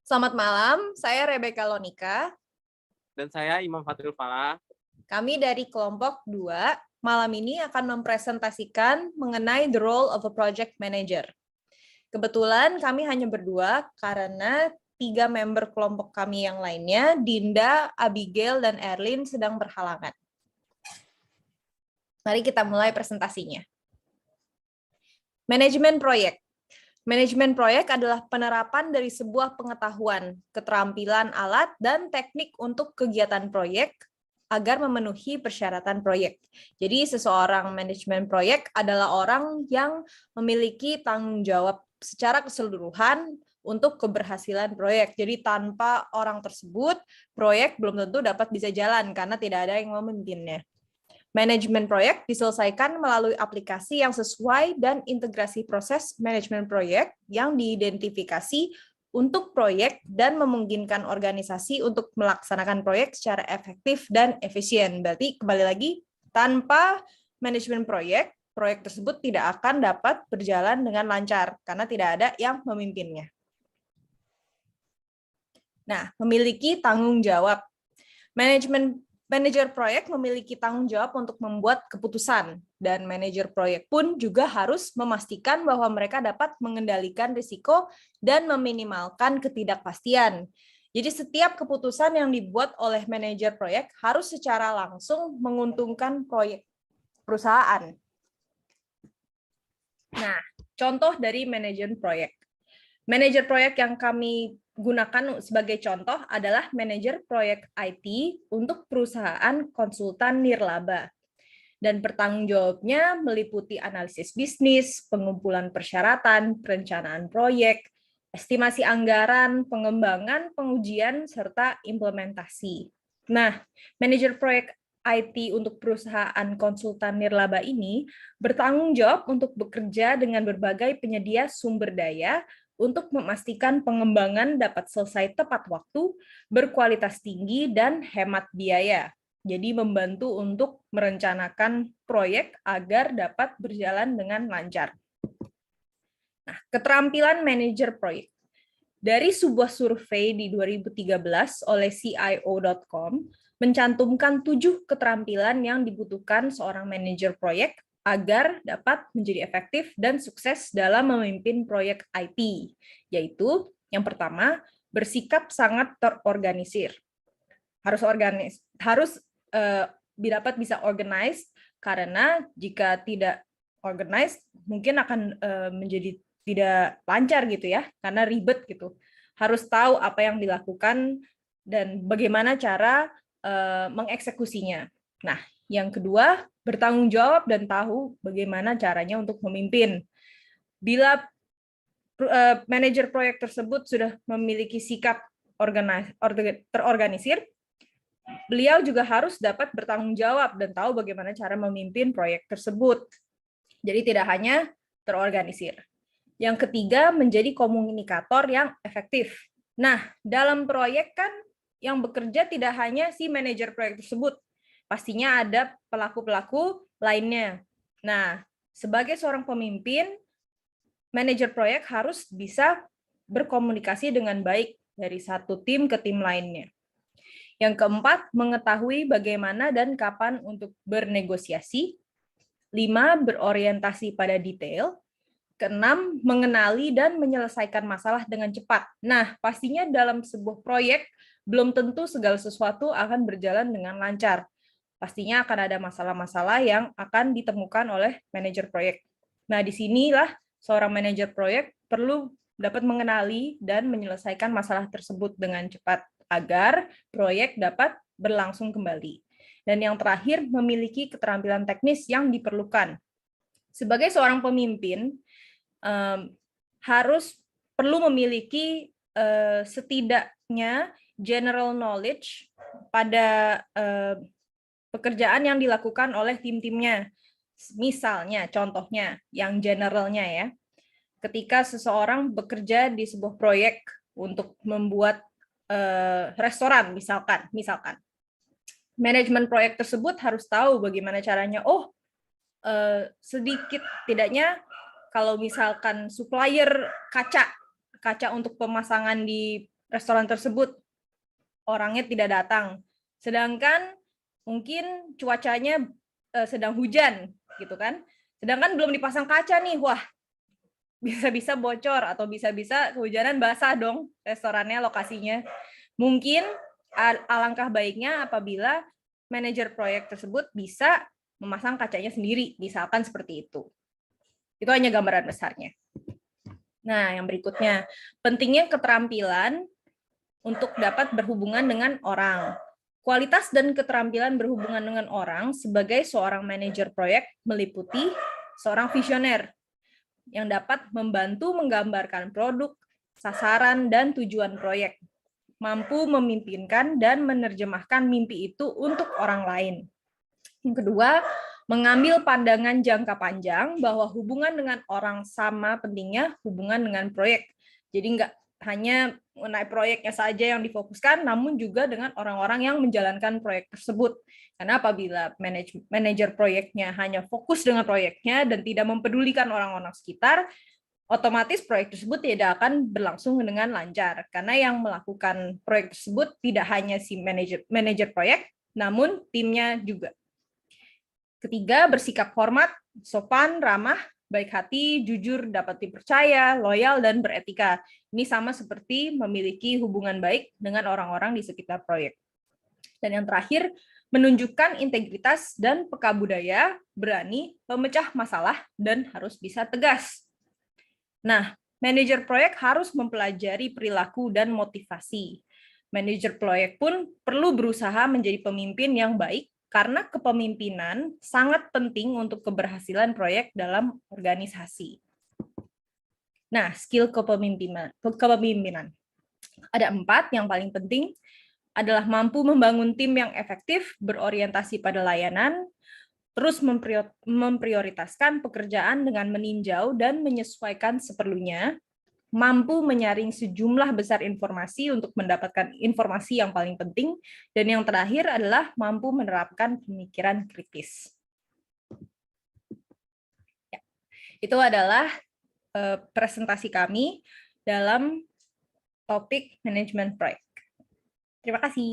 Selamat malam, saya Rebecca Lonika. Dan saya Imam Fatril Falah. Kami dari kelompok 2, malam ini akan mempresentasikan mengenai the role of a project manager. Kebetulan kami hanya berdua karena 3 member kelompok kami yang lainnya, Dinda, Abigail, dan Erlin sedang berhalangan. Mari kita mulai presentasinya. Manajemen proyek. Manajemen proyek adalah penerapan dari sebuah pengetahuan, keterampilan alat, dan teknik untuk kegiatan proyek agar memenuhi persyaratan proyek. Jadi seseorang manajemen proyek adalah orang yang memiliki tanggung jawab secara keseluruhan untuk keberhasilan proyek. Jadi tanpa orang tersebut, proyek belum tentu dapat bisa jalan karena tidak ada yang memimpinnya. Manajemen proyek diselesaikan melalui aplikasi yang sesuai dan integrasi proses manajemen proyek yang diidentifikasi untuk proyek dan memungkinkan organisasi untuk melaksanakan proyek secara efektif dan efisien. Berarti kembali lagi, tanpa manajemen proyek, proyek tersebut tidak akan dapat berjalan dengan lancar karena tidak ada yang memimpinnya. Nah, memiliki tanggung jawab. Manajer proyek memiliki tanggung jawab untuk membuat keputusan, dan manajer proyek pun juga harus memastikan bahwa mereka dapat mengendalikan risiko dan meminimalkan ketidakpastian. Jadi setiap keputusan yang dibuat oleh manajer proyek harus secara langsung menguntungkan proyek perusahaan. Nah, contoh dari manajer proyek. Manajer proyek yang kami gunakan sebagai contoh adalah manajer proyek IT untuk perusahaan konsultan nirlaba. Dan bertanggung jawabnya meliputi analisis bisnis, pengumpulan persyaratan, perencanaan proyek, estimasi anggaran, pengembangan, pengujian, serta implementasi. Nah, manajer proyek IT untuk perusahaan konsultan nirlaba ini bertanggung jawab untuk bekerja dengan berbagai penyedia sumber daya untuk memastikan pengembangan dapat selesai tepat waktu, berkualitas tinggi, dan hemat biaya. Jadi membantu untuk merencanakan proyek agar dapat berjalan dengan lancar. Nah, keterampilan manajer proyek. Dari sebuah survei di 2013 oleh CIO.com, mencantumkan 7 keterampilan yang dibutuhkan seorang manajer proyek agar dapat menjadi efektif dan sukses dalam memimpin proyek IT, yaitu yang pertama, bersikap sangat terorganisir. Harus dapat bisa organized, karena jika tidak organized mungkin akan menjadi tidak lancar gitu ya, karena ribet gitu. Harus tahu apa yang dilakukan dan bagaimana cara mengeksekusinya. Nah, yang kedua, bertanggung jawab dan tahu bagaimana caranya untuk memimpin. Bila manajer proyek tersebut sudah memiliki sikap terorganisir, beliau juga harus dapat bertanggung jawab dan tahu bagaimana cara memimpin proyek tersebut. Jadi tidak hanya terorganisir. Yang ketiga, menjadi komunikator yang efektif. Nah, dalam proyek kan yang bekerja tidak hanya si manajer proyek tersebut, pastinya ada pelaku-pelaku lainnya. Nah, sebagai seorang pemimpin, manajer proyek harus bisa berkomunikasi dengan baik dari satu tim ke tim lainnya. Yang keempat, mengetahui bagaimana dan kapan untuk bernegosiasi. 5, berorientasi pada detail. Keenam, mengenali dan menyelesaikan masalah dengan cepat. Nah, pastinya dalam sebuah proyek, belum tentu segala sesuatu akan berjalan dengan lancar. Pastinya akan ada masalah-masalah yang akan ditemukan oleh manajer proyek. Nah, disinilah seorang manajer proyek perlu dapat mengenali dan menyelesaikan masalah tersebut dengan cepat agar proyek dapat berlangsung kembali. Dan yang terakhir, memiliki keterampilan teknis yang diperlukan. Sebagai seorang pemimpin, harus perlu memiliki setidaknya general knowledge pada pekerjaan yang dilakukan oleh tim-timnya. Misalnya, contohnya, yang generalnya ya, ketika seseorang bekerja di sebuah proyek untuk membuat restoran, misalkan, manajemen proyek tersebut harus tahu bagaimana caranya. Sedikit tidaknya kalau misalkan supplier kaca untuk pemasangan di restoran tersebut orangnya tidak datang. Sedangkan mungkin cuacanya sedang hujan gitu kan. Sedangkan belum dipasang kaca nih. Wah, bisa-bisa bocor atau bisa-bisa kehujanan basah dong restorannya, lokasinya. Mungkin alangkah baiknya apabila manajer proyek tersebut bisa memasang kacanya sendiri, misalkan seperti itu. Itu hanya gambaran besarnya. Nah, yang berikutnya, pentingnya keterampilan untuk dapat berhubungan dengan orang. Kualitas dan keterampilan berhubungan dengan orang sebagai seorang manajer proyek meliputi seorang visioner yang dapat membantu menggambarkan produk, sasaran, dan tujuan proyek, mampu memimpinkan dan menerjemahkan mimpi itu untuk orang lain. Yang kedua, mengambil pandangan jangka panjang bahwa hubungan dengan orang sama pentingnya hubungan dengan proyek. Jadi nggak hanya mengenai proyeknya saja yang difokuskan, namun juga dengan orang-orang yang menjalankan proyek tersebut. Karena apabila manajer proyeknya hanya fokus dengan proyeknya dan tidak mempedulikan orang-orang sekitar, otomatis proyek tersebut tidak akan berlangsung dengan lancar. Karena yang melakukan proyek tersebut tidak hanya si manajer proyek, namun timnya juga. Ketiga, bersikap hormat, sopan, ramah, baik hati, jujur, dapat dipercaya, loyal, dan beretika. Ini sama seperti memiliki hubungan baik dengan orang-orang di sekitar proyek. Dan yang terakhir, menunjukkan integritas dan peka budaya, berani, pemecah masalah, dan harus bisa tegas. Nah, manajer proyek harus mempelajari perilaku dan motivasi. Manajer proyek pun perlu berusaha menjadi pemimpin yang baik, karena kepemimpinan sangat penting untuk keberhasilan proyek dalam organisasi. Nah, skill kepemimpinan. Ada 4 yang paling penting adalah mampu membangun tim yang efektif, berorientasi pada layanan, terus memprioritaskan pekerjaan dengan meninjau dan menyesuaikan seperlunya, mampu menyaring sejumlah besar informasi untuk mendapatkan informasi yang paling penting, dan yang terakhir adalah mampu menerapkan pemikiran kritis. Ya, itu adalah presentasi kami dalam topik manajemen proyek. Terima kasih.